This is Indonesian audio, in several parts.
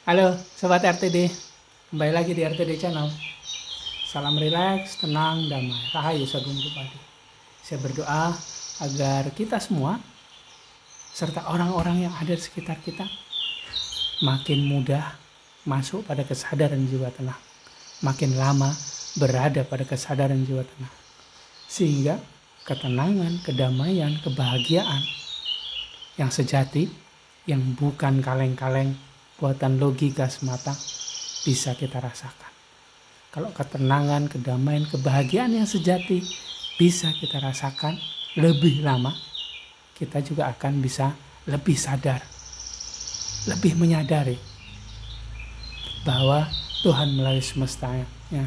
Halo Sobat RTD, kembali lagi di RTD Channel. Salam rileks, tenang, damai, rahayu sagung padi. Saya berdoa agar kita semua, serta orang-orang yang ada di sekitar kita, makin mudah masuk pada kesadaran jiwa tenang. Makin lama berada pada kesadaran jiwa tenang. Sehingga ketenangan, kedamaian, kebahagiaan yang sejati, yang bukan kaleng-kaleng buatan logika semata, bisa kita rasakan. Kalau ketenangan, kedamaian, kebahagiaan yang sejati bisa kita rasakan lebih lama, kita juga akan bisa lebih sadar, lebih menyadari bahwa Tuhan melalui semestanya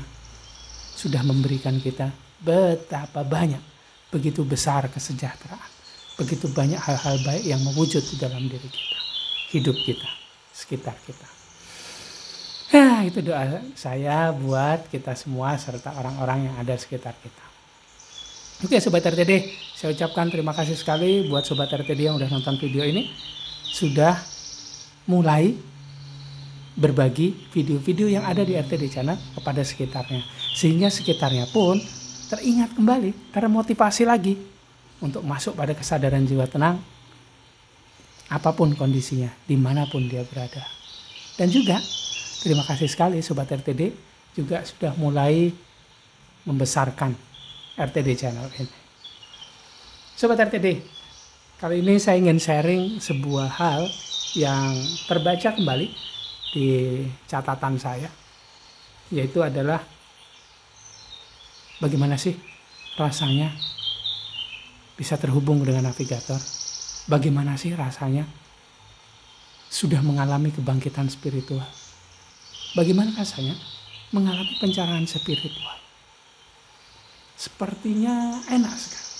sudah memberikan kita betapa banyak, begitu besar kesejahteraan, begitu banyak hal-hal baik yang mewujud di dalam diri kita, hidup kita, sekitar kita. Nah, itu doa saya buat kita semua serta orang-orang yang ada di sekitar kita. Oke Sobat RTD, saya ucapkan terima kasih sekali buat Sobat RTD yang udah nonton video ini, sudah mulai berbagi video-video yang ada di RTD Channel kepada sekitarnya, sehingga sekitarnya pun teringat kembali, termotivasi lagi untuk masuk pada kesadaran jiwa tenang apapun kondisinya, dimanapun dia berada. Dan juga terima kasih sekali Sobat RTD juga sudah mulai membesarkan RTD Channel ini. Sobat RTD, kali ini saya ingin sharing sebuah hal yang terbaca kembali di catatan saya, yaitu adalah bagaimana sih rasanya bisa terhubung dengan navigator. Bagaimana sih rasanya sudah mengalami kebangkitan spiritual? Bagaimana rasanya mengalami pencerahan spiritual? Sepertinya enak sekali.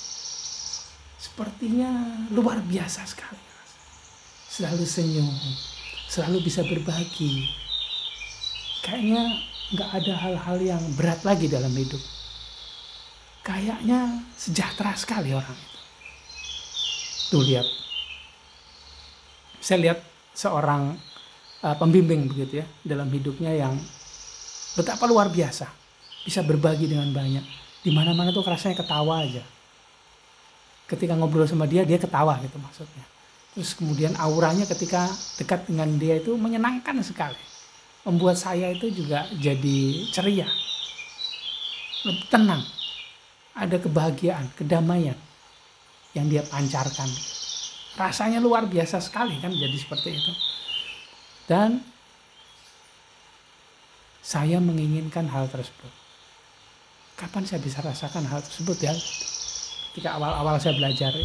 Sepertinya luar biasa sekali. Selalu senyum, selalu bisa berbagi. Kayaknya nggak ada hal-hal yang berat lagi dalam hidup. Kayaknya sejahtera sekali orang itu. Tuh lihat, saya lihat seorang pembimbing begitu ya, dalam hidupnya yang betapa luar biasa, bisa berbagi dengan banyak. Di mana-mana tuh rasanya ketawa aja. Ketika ngobrol sama dia ketawa gitu maksudnya. Terus kemudian auranya ketika dekat dengan dia itu menyenangkan sekali. Membuat saya itu juga jadi ceria, lebih tenang. Ada kebahagiaan, kedamaian yang dia pancarkan. Rasanya luar biasa sekali kan jadi seperti itu. Dan saya menginginkan hal tersebut. Kapan saya bisa rasakan hal tersebut ya? Ketika awal-awal saya belajar.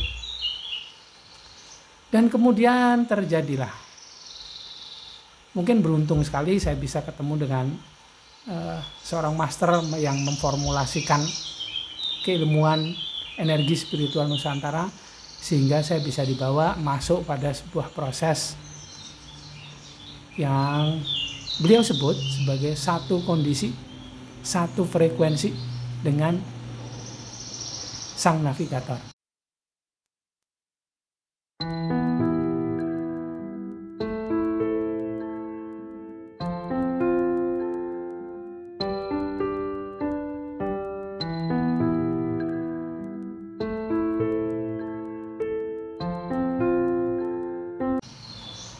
Dan kemudian terjadilah. Mungkin beruntung sekali saya bisa ketemu dengan seorang master yang memformulasikan keilmuan energi spiritual Nusantara, sehingga saya bisa dibawa masuk pada sebuah proses yang beliau sebut sebagai satu kondisi, satu frekuensi dengan sang navigator.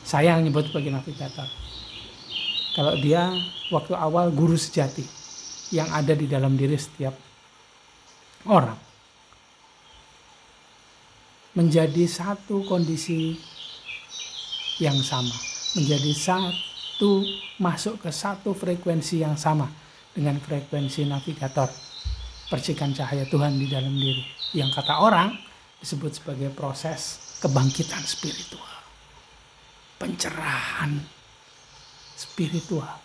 Saya yang nyebut sebagai navigator. Kalau dia waktu awal guru sejati yang ada di dalam diri setiap orang. Menjadi satu kondisi yang sama. Menjadi satu, masuk ke satu frekuensi yang sama dengan frekuensi navigator. Percikan cahaya Tuhan di dalam diri. Yang kata orang disebut sebagai proses kebangkitan spiritual. Pencerahan spiritual.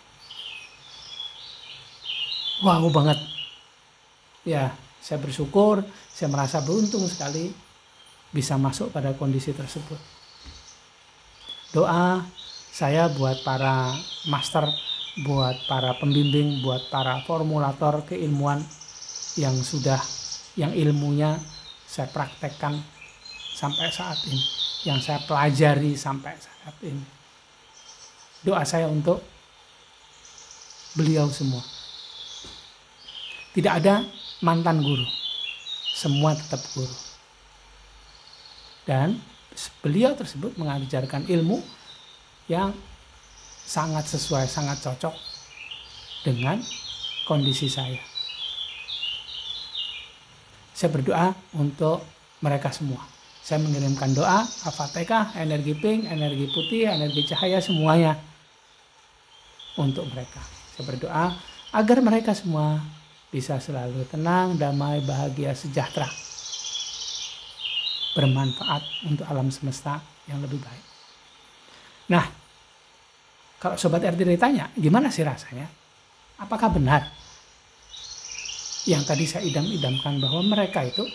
Wow banget. Ya, saya bersyukur, saya merasa beruntung sekali bisa masuk pada kondisi tersebut. Doa saya buat para master, buat para pembimbing, buat para formulator keilmuan yang ilmunya saya praktekkan sampai saat ini, yang saya pelajari sampai saat ini. doa saya untuk beliau semua. Tidak ada mantan guru, semua tetap guru. Dan beliau tersebut mengajarkan ilmu yang sangat sesuai, sangat cocok dengan kondisi saya. Saya berdoa untuk mereka semua. Saya mengirimkan doa, Al-Fatihah, energi pink, energi putih, energi cahaya, semuanya untuk mereka. Saya berdoa agar mereka semua bisa selalu tenang, damai, bahagia, sejahtera. Bermanfaat untuk alam semesta yang lebih baik. Nah, kalau Sobat RT ditanya, gimana sih rasanya? Apakah benar yang tadi saya idam-idamkan bahwa mereka itu,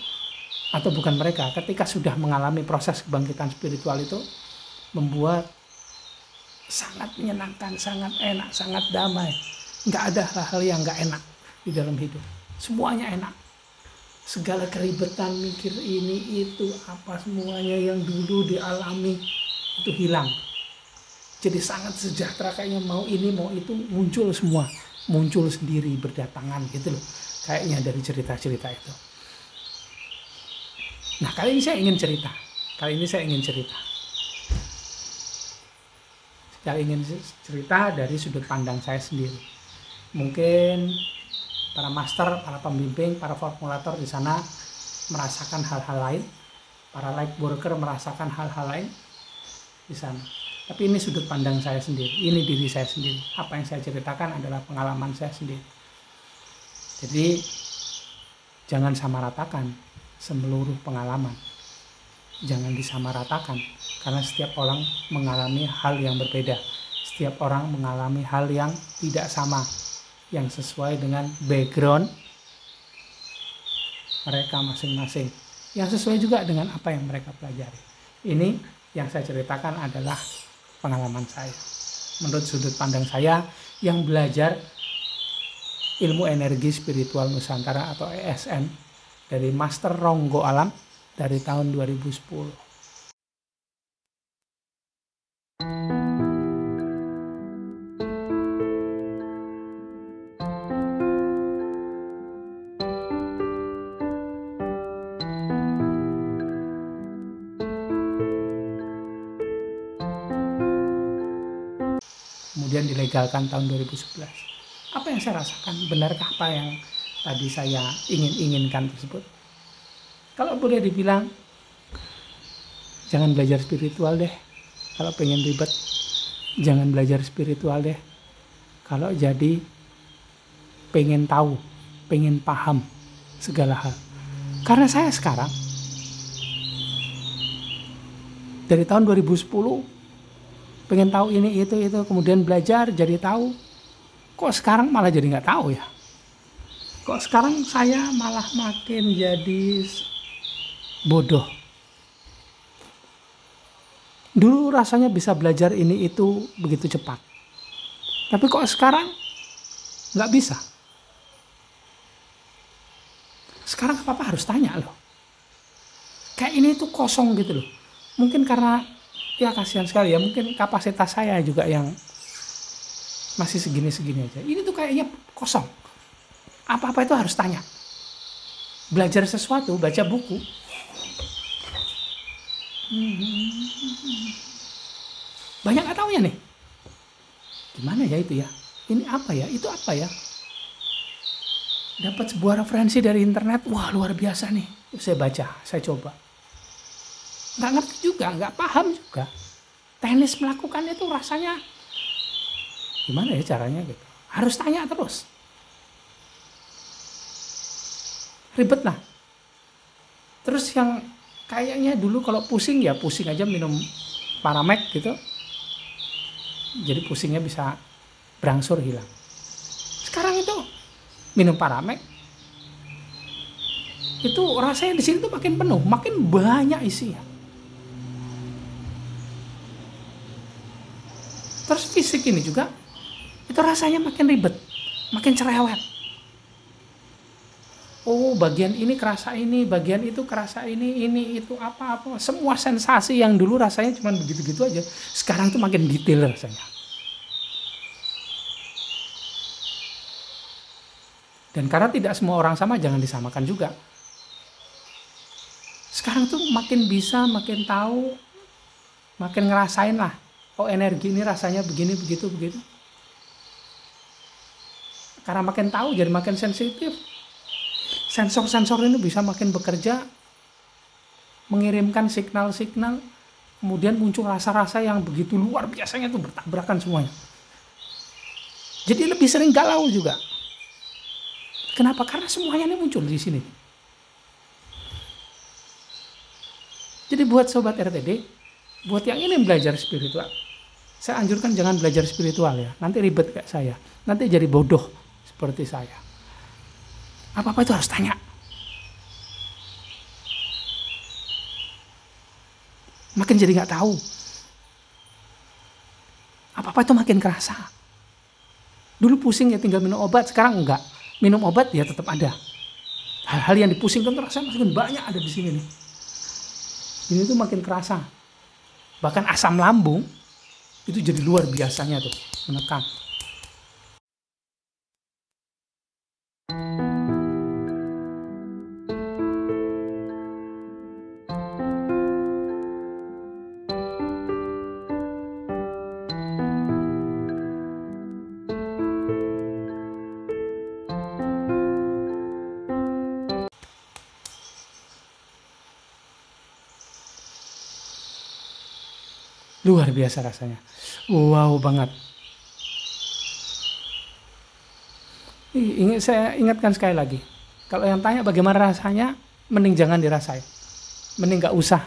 atau bukan mereka, ketika sudah mengalami proses kebangkitan spiritual itu, membuat sangat menyenangkan, sangat enak, sangat damai. Nggak ada hal-hal yang nggak enak di dalam hidup. Semuanya enak. Segala keribetan, mikir ini, itu, apa semuanya yang dulu dialami, itu hilang. Jadi sangat sejahtera, kayaknya mau ini, mau itu, muncul semua. Muncul sendiri, berdatangan gitu loh. Kayaknya dari cerita-cerita itu. Nah, kali ini saya ingin cerita. Kali ini saya ingin cerita dari sudut pandang saya sendiri. Mungkin para master, para pembimbing, para formulator di sana merasakan hal-hal lain. Para light worker merasakan hal-hal lain di sana. Tapi ini sudut pandang saya sendiri. Ini diri saya sendiri. Apa yang saya ceritakan adalah pengalaman saya sendiri. Jadi jangan samaratakan seluruh pengalaman. Jangan disamaratakan, karena setiap orang mengalami hal yang berbeda. Setiap orang mengalami hal yang tidak sama, yang sesuai dengan background mereka masing-masing, yang sesuai juga dengan apa yang mereka pelajari. Ini yang saya ceritakan adalah pengalaman saya. Menurut sudut pandang saya yang belajar ilmu energi spiritual Nusantara atau ESN dari Master Ronggo Alam dari tahun 2010. Kemudian dilegalkan tahun 2011. Apa yang saya rasakan? Benarkah apa yang tadi saya inginkan tersebut? Kalau boleh dibilang, jangan belajar spiritual deh. Kalau pengen ribet, jangan belajar spiritual deh. Kalau jadi pengen tahu, pengen paham segala hal. Karena saya sekarang, dari tahun 2010, pengen tahu ini, itu, kemudian belajar, jadi tahu. Kok sekarang malah jadi nggak tahu ya? Kok sekarang saya malah makin jadi bodoh. Dulu rasanya bisa belajar ini itu begitu cepat. Tapi kok sekarang nggak bisa. Sekarang apa-apa harus tanya loh. Kayak ini tuh kosong gitu loh. Mungkin karena, ya kasihan sekali ya, mungkin kapasitas saya juga yang masih segini-segini aja. Ini tuh kayaknya kosong. Apa-apa itu harus tanya. Belajar sesuatu, baca buku. Banyak nggak taunya nih. Gimana ya itu ya? Ini apa ya? Itu apa ya? Dapat sebuah referensi dari internet. Wah, luar biasa nih. Saya baca, saya coba. Nggak ngerti juga, nggak paham juga. Teknis melakukan itu rasanya gimana ya caranya gitu. Harus tanya terus. Ribet lah. Terus yang kayaknya dulu kalau pusing ya pusing aja minum Paramek gitu. Jadi pusingnya bisa berangsur hilang. Sekarang itu minum Paramek itu rasanya di sini tuh makin penuh, makin banyak isinya. Terus fisik ini juga itu rasanya makin ribet, makin cerewet. Oh, bagian ini kerasa ini, bagian itu kerasa ini itu apa-apa. Semua sensasi yang dulu rasanya cuma begitu-begitu aja, sekarang tuh makin detail rasanya. Dan karena tidak semua orang sama, jangan disamakan juga. Sekarang tuh makin bisa, makin tahu, makin ngerasain lah. Oh, energi ini rasanya begini, begitu. Karena makin tahu, jadi makin sensitif. Sensor-sensor ini bisa makin bekerja, mengirimkan signal-signal, kemudian muncul rasa-rasa yang begitu luar biasanya tuh bertabrakan semuanya. Jadi lebih sering galau juga. Kenapa? Karena semuanya ini muncul di sini. Jadi buat sobat RTD, buat yang ingin belajar spiritual, saya anjurkan jangan belajar spiritual ya. Nanti ribet kayak saya. Nanti jadi bodoh seperti saya. Apa-apa itu harus tanya. Makin jadi nggak tahu. Apa-apa itu makin kerasa. Dulu pusing ya tinggal minum obat, sekarang enggak. Minum obat ya tetap ada. Hal-hal yang dipusingkan rasanya makin banyak ada di sini nih. Ini tuh makin kerasa. Bahkan asam lambung itu jadi luar biasanya tuh menekan. Luar biasa rasanya. Wow banget. Saya ingatkan sekali lagi. Kalau yang tanya bagaimana rasanya, mending jangan dirasain. Mending gak usah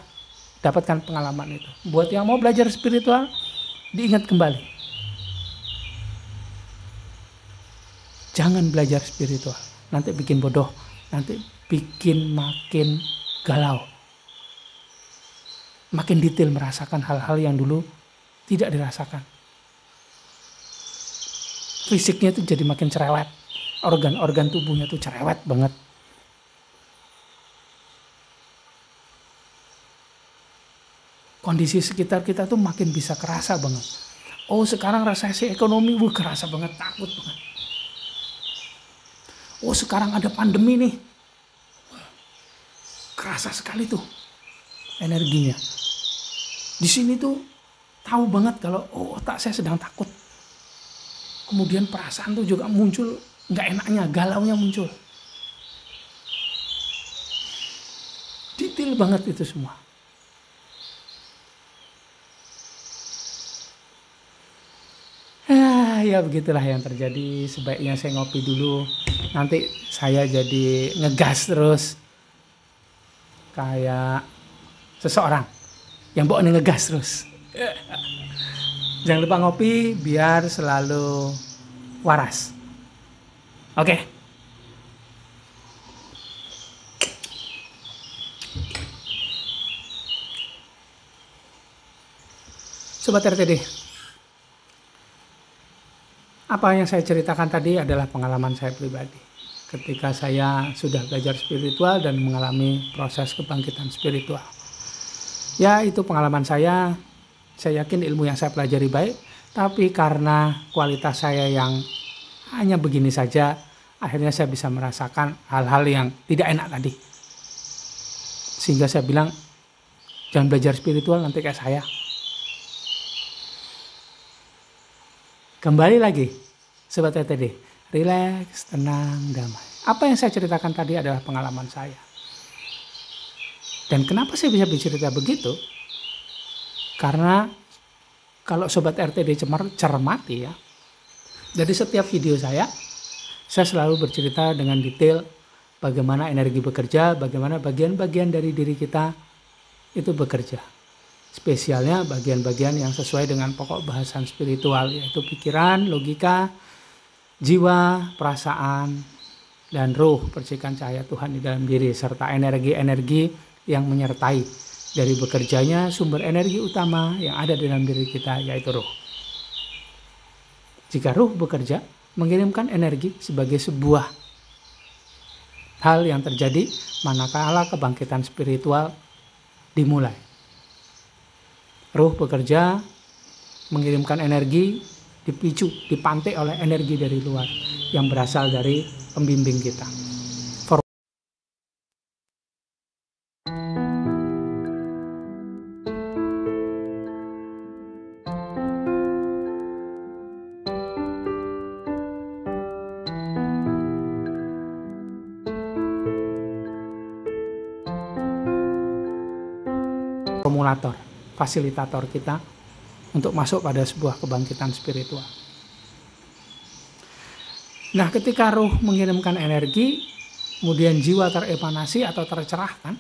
dapatkan pengalaman itu. Buat yang mau belajar spiritual, diingat kembali. Jangan belajar spiritual. Nanti bikin bodoh. Nanti bikin makin galau. Makin detail merasakan hal-hal yang dulu tidak dirasakan. Fisiknya itu jadi makin cerewet. Organ-organ tubuhnya tuh cerewet banget. Kondisi sekitar kita tuh makin bisa kerasa banget. Oh, sekarang resesi ekonomi, kerasa banget, takut banget. Oh, sekarang ada pandemi nih. Kerasa sekali tuh energinya. Di sini tuh tahu banget kalau otak saya sedang takut. Kemudian perasaan tuh juga muncul nggak enaknya, galaunya muncul. Detail banget itu semua. Ya begitulah yang terjadi. Sebaiknya saya ngopi dulu. Nanti saya jadi ngegas terus. Kayak seseorang yang bawa ngegas terus. Jangan lupa ngopi biar selalu waras. Oke. Sobat RTD, apa yang saya ceritakan tadi adalah pengalaman saya pribadi. Ketika saya sudah belajar spiritual dan mengalami proses kebangkitan spiritual. Ya, itu pengalaman saya. Saya yakin ilmu yang saya pelajari baik, tapi karena kualitas saya yang hanya begini saja, akhirnya saya bisa merasakan hal-hal yang tidak enak tadi. Sehingga saya bilang, jangan belajar spiritual nanti kayak saya. Kembali lagi, Sobat RTD, rileks, tenang, damai. Apa yang saya ceritakan tadi adalah pengalaman saya. Dan kenapa saya bisa bercerita begitu? Karena kalau Sobat RTD cermati ya, dari setiap video saya selalu bercerita dengan detail bagaimana energi bekerja, bagaimana bagian-bagian dari diri kita itu bekerja. Spesialnya bagian-bagian yang sesuai dengan pokok bahasan spiritual, yaitu pikiran, logika, jiwa, perasaan, dan ruh, percikan cahaya Tuhan di dalam diri, serta energi-energi yang menyertai dari bekerjanya sumber energi utama yang ada di dalam diri kita, yaitu ruh. Jika ruh bekerja, mengirimkan energi sebagai sebuah hal yang terjadi manakala kebangkitan spiritual dimulai. Ruh bekerja, mengirimkan energi, dipicu, dipantik oleh energi dari luar yang berasal dari pembimbing kita. Formulator, fasilitator kita untuk masuk pada sebuah kebangkitan spiritual. Nah, ketika ruh mengirimkan energi, kemudian jiwa teremanasi atau tercerahkan,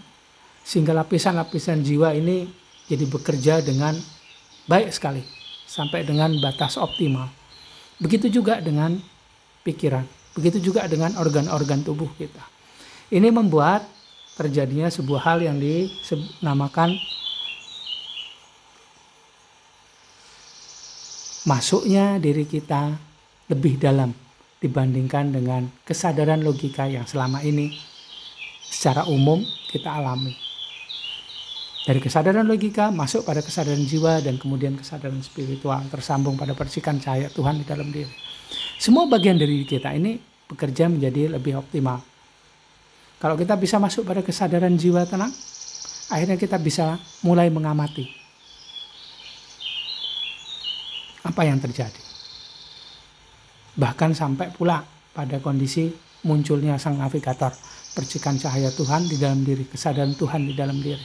sehingga lapisan-lapisan jiwa ini jadi bekerja dengan baik sekali, sampai dengan batas optimal. Begitu juga dengan pikiran, begitu juga dengan organ-organ tubuh kita. Ini membuat terjadinya sebuah hal yang dinamakan masuknya diri kita lebih dalam dibandingkan dengan kesadaran logika yang selama ini secara umum kita alami. Dari kesadaran logika masuk pada kesadaran jiwa dan kemudian kesadaran spiritual tersambung pada percikan cahaya Tuhan di dalam diri. Semua bagian dari kita ini bekerja menjadi lebih optimal. Kalau kita bisa masuk pada kesadaran jiwa tenang, akhirnya kita bisa mulai mengamati apa yang terjadi. Bahkan sampai pula pada kondisi munculnya sang navigator, percikan cahaya Tuhan di dalam diri, kesadaran Tuhan di dalam diri.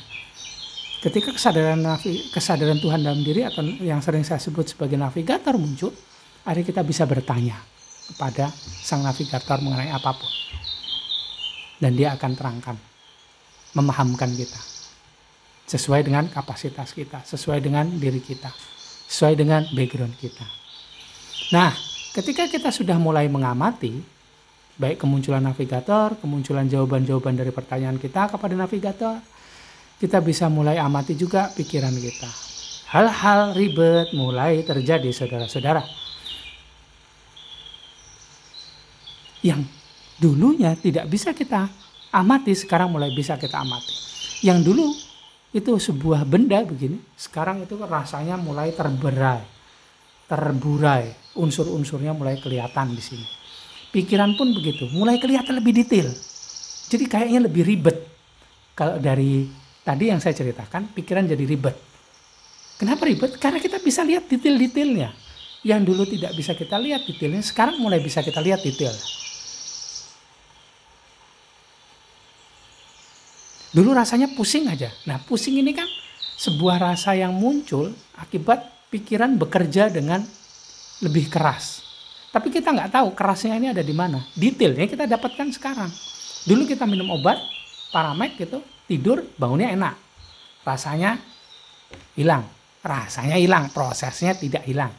Ketika kesadaran Tuhan dalam diri atau yang sering saya sebut sebagai navigator muncul, akhirnya kita bisa bertanya kepada sang navigator mengenai apapun. Dan dia akan terangkan, memahamkan kita. Sesuai dengan kapasitas kita, sesuai dengan diri kita, sesuai dengan background kita. Nah, ketika kita sudah mulai mengamati, baik kemunculan navigator, kemunculan jawaban-jawaban dari pertanyaan kita kepada navigator, kita bisa mulai amati juga pikiran kita. Hal-hal ribet mulai terjadi, saudara-saudara. Yang dulunya tidak bisa kita amati, sekarang mulai bisa kita amati. Yang dulu itu sebuah benda begini, sekarang itu rasanya mulai terburai, unsur-unsurnya mulai kelihatan di sini. Pikiran pun begitu, mulai kelihatan lebih detail. Jadi kayaknya lebih ribet. Kalau dari tadi yang saya ceritakan, pikiran jadi ribet. Kenapa ribet? Karena kita bisa lihat detail-detailnya. Yang dulu tidak bisa kita lihat detailnya, sekarang mulai bisa kita lihat detail. Dulu rasanya pusing aja. Nah, pusing ini kan sebuah rasa yang muncul akibat pikiran bekerja dengan lebih keras. Tapi kita nggak tahu kerasnya ini ada di mana. Detailnya kita dapatkan sekarang. Dulu kita minum obat, Paramek gitu, tidur, bangunnya enak. Rasanya hilang. Rasanya hilang, prosesnya tidak hilang.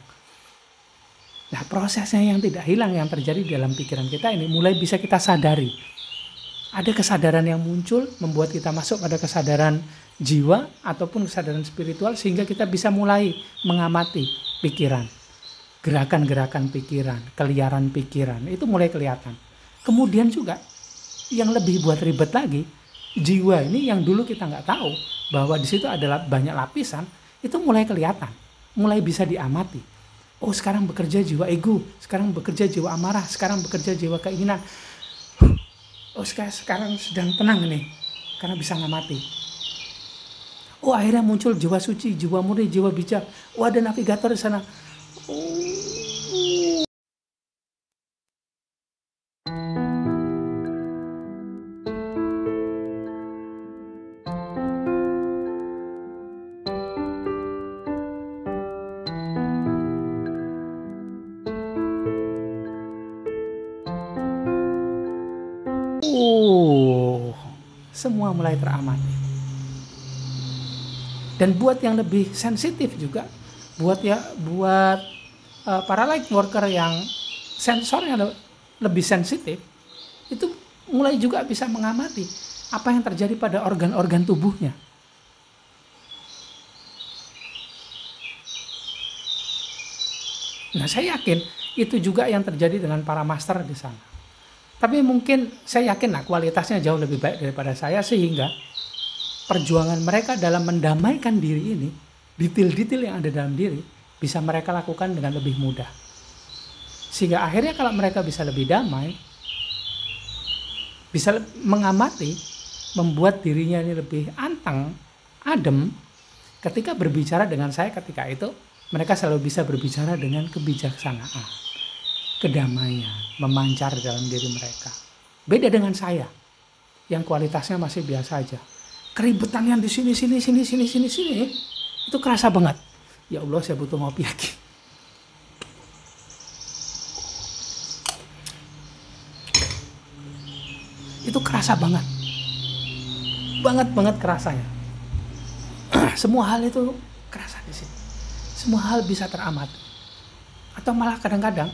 Nah, prosesnya yang tidak hilang yang terjadi dalam pikiran kita ini mulai bisa kita sadari. Ada kesadaran yang muncul membuat kita masuk pada kesadaran jiwa ataupun kesadaran spiritual sehingga kita bisa mulai mengamati pikiran. Gerakan-gerakan pikiran, keliaran pikiran itu mulai kelihatan. Kemudian juga yang lebih buat ribet lagi, jiwa ini yang dulu kita nggak tahu bahwa di situ adalah banyak lapisan, itu mulai kelihatan, mulai bisa diamati. Oh, sekarang bekerja jiwa ego, sekarang bekerja jiwa amarah, sekarang bekerja jiwa keinginan. Oh, sekarang sedang tenang nih, karena bisa ngamati. Oh, akhirnya muncul jiwa suci, jiwa murni, jiwa bijak. Oh, ada navigator di sana. Semua mulai teramati. Dan buat yang lebih sensitif juga, buat para light worker yang sensornya lebih sensitif, itu mulai juga bisa mengamati apa yang terjadi pada organ-organ tubuhnya. Nah, saya yakin itu juga yang terjadi dengan para master di sana. Tapi mungkin saya yakin kualitasnya jauh lebih baik daripada saya, sehingga perjuangan mereka dalam mendamaikan diri ini, detail-detail yang ada dalam diri, bisa mereka lakukan dengan lebih mudah. Sehingga akhirnya kalau mereka bisa lebih damai, bisa mengamati, membuat dirinya ini lebih anteng, adem. Ketika berbicara dengan saya ketika itu, mereka selalu bisa berbicara dengan kebijaksanaan, kedamaian, memancar dalam diri mereka. Beda dengan saya, yang kualitasnya masih biasa aja. Keributan yang di sini, itu kerasa banget. Ya Allah, saya butuh ngopi lagi. Itu kerasa banget. Banget kerasanya. Semua hal itu kerasa di sini. Semua hal bisa teramati. Atau malah kadang-kadang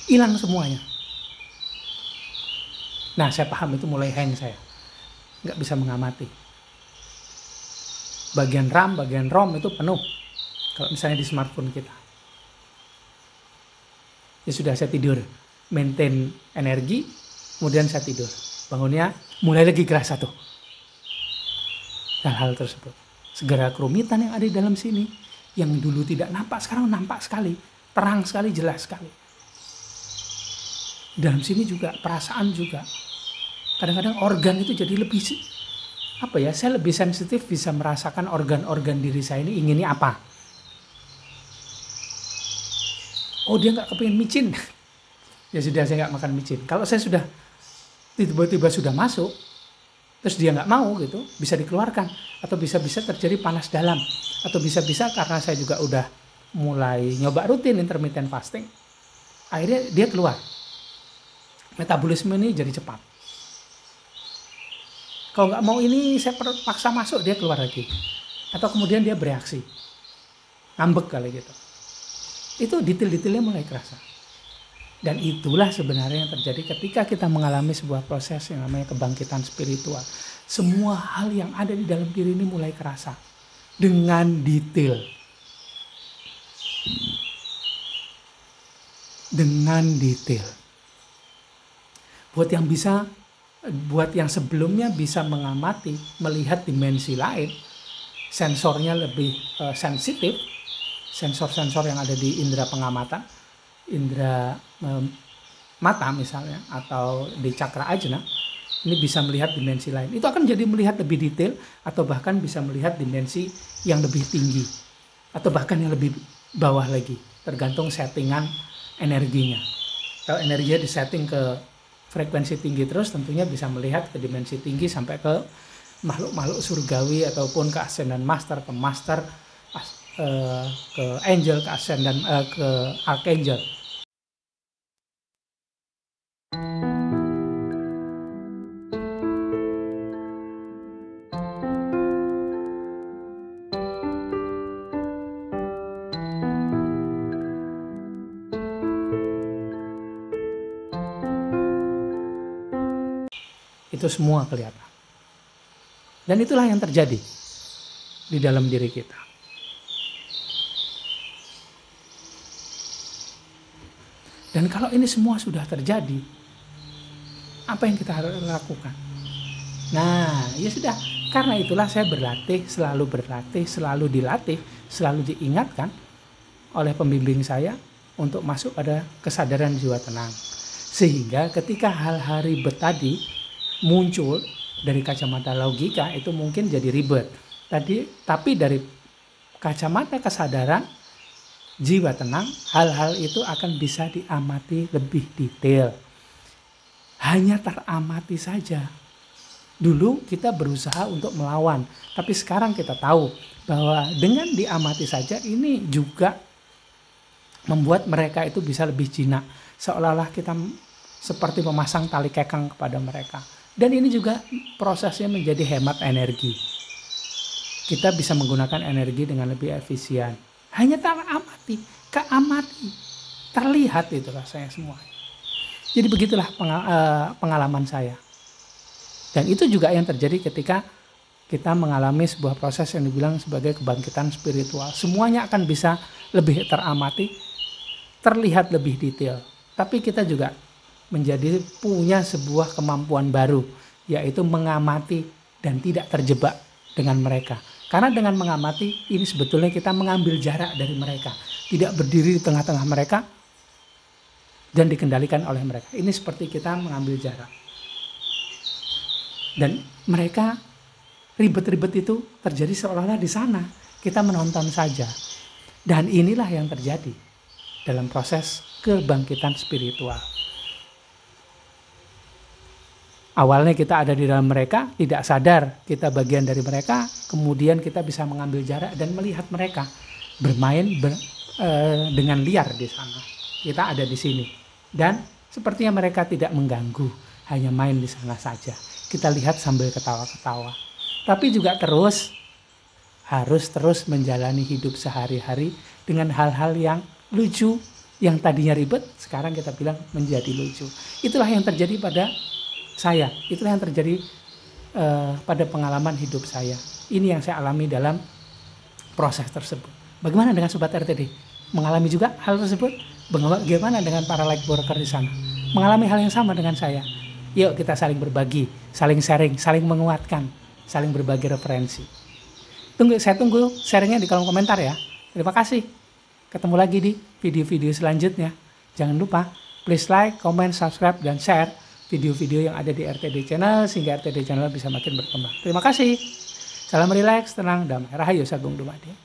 hilang semuanya. Nah, saya paham itu mulai hang saya. Nggak bisa mengamati. Bagian RAM, bagian ROM itu penuh. Kalau misalnya di smartphone kita. Ya sudah, saya tidur. Maintain energi, kemudian saya tidur. Bangunnya mulai lagi kerasa tuh. Hal-hal tersebut. Segera kerumitan yang ada di dalam sini. Yang dulu tidak nampak, sekarang nampak sekali. Terang sekali, jelas sekali. Dalam sini juga, perasaan juga. Kadang-kadang organ itu jadi lebih, saya lebih sensitif bisa merasakan organ-organ diri saya ini inginnya apa. Oh, dia nggak kepingin micin. Ya sudah, saya nggak makan micin. Kalau saya sudah tiba-tiba sudah masuk, terus dia nggak mau gitu, bisa dikeluarkan. Atau bisa-bisa terjadi panas dalam. Atau bisa-bisa karena saya juga udah mulai nyoba rutin intermittent fasting, akhirnya dia keluar. Metabolisme ini jadi cepat. Kalau nggak mau ini, saya paksa masuk, dia keluar lagi. Atau kemudian dia bereaksi. Ngambek kali gitu. Itu detail-detailnya mulai kerasa. Dan itulah sebenarnya yang terjadi ketika kita mengalami sebuah proses yang namanya kebangkitan spiritual. Semua hal yang ada di dalam diri ini mulai kerasa. Dengan detail. Dengan detail. Buat yang sebelumnya bisa mengamati, melihat dimensi lain, sensornya lebih sensitif, sensor-sensor yang ada di indera pengamatan, indera mata misalnya, atau di cakra ajna, ini bisa melihat dimensi lain. Itu akan jadi melihat lebih detail, atau bahkan bisa melihat dimensi yang lebih tinggi, atau bahkan yang lebih bawah lagi, tergantung settingan energinya. Kalau energinya disetting ke frekuensi tinggi terus, tentunya bisa melihat ke dimensi tinggi sampai ke makhluk-makhluk surgawi ataupun ke ascendant master, ke master, ke angel, ke ascendant, ke archangel. Itu semua kelihatan. Dan itulah yang terjadi di dalam diri kita. Dan kalau ini semua sudah terjadi, apa yang kita harus lakukan? Nah, ya sudah. Karena itulah saya berlatih, selalu dilatih, selalu diingatkan oleh pembimbing saya untuk masuk pada kesadaran jiwa tenang. Sehingga ketika hal-hal ribet tadi muncul dari kacamata logika, itu mungkin jadi ribet. Tapi dari kacamata kesadaran jiwa tenang, hal-hal itu akan bisa diamati lebih detail. Hanya teramati saja. Dulu kita berusaha untuk melawan, tapi sekarang kita tahu bahwa dengan diamati saja ini juga membuat mereka itu bisa lebih jinak. Seolah-olah kita seperti memasang tali kekang kepada mereka. Dan ini juga prosesnya menjadi hemat energi. Kita bisa menggunakan energi dengan lebih efisien. Hanya teramati, keamati, terlihat itu rasanya semua. Jadi begitulah pengalaman saya. Dan itu juga yang terjadi ketika kita mengalami sebuah proses yang dibilang sebagai kebangkitan spiritual. Semuanya akan bisa lebih teramati, terlihat lebih detail. Tapi kita juga punya sebuah kemampuan baru, yaitu mengamati dan tidak terjebak dengan mereka. Karena dengan mengamati, ini sebetulnya kita mengambil jarak dari mereka. Tidak berdiri di tengah-tengah mereka, dan dikendalikan oleh mereka. Ini seperti kita mengambil jarak. Dan mereka ribet-ribet itu terjadi seolah-olah di sana. Kita menonton saja. Dan inilah yang terjadi dalam proses kebangkitan spiritual. Awalnya kita ada di dalam mereka, tidak sadar kita bagian dari mereka, kemudian kita bisa mengambil jarak dan melihat mereka bermain dengan liar di sana. Kita ada di sini. Dan sepertinya mereka tidak mengganggu, hanya main di sana saja. Kita lihat sambil ketawa-ketawa. Tapi juga harus terus menjalani hidup sehari-hari dengan hal-hal yang lucu, yang tadinya ribet, sekarang kita bilang menjadi lucu. Itulah yang terjadi pada saya. Itulah yang terjadi pada pengalaman hidup saya. Ini yang saya alami dalam proses tersebut. Bagaimana dengan Sobat RTD? Mengalami juga hal tersebut? Bagaimana dengan para light worker di sana? Mengalami hal yang sama dengan saya? Yuk kita saling berbagi, saling sharing, saling menguatkan, saling berbagi referensi. Saya tunggu sharingnya di kolom komentar ya. Terima kasih. Ketemu lagi di video-video selanjutnya. Jangan lupa, please like, comment, subscribe, dan share video-video yang ada di RTD Channel sehingga RTD Channel bisa makin berkembang. Terima kasih. Salam rileks, tenang, damai. Rahayu Sagung Dumadi.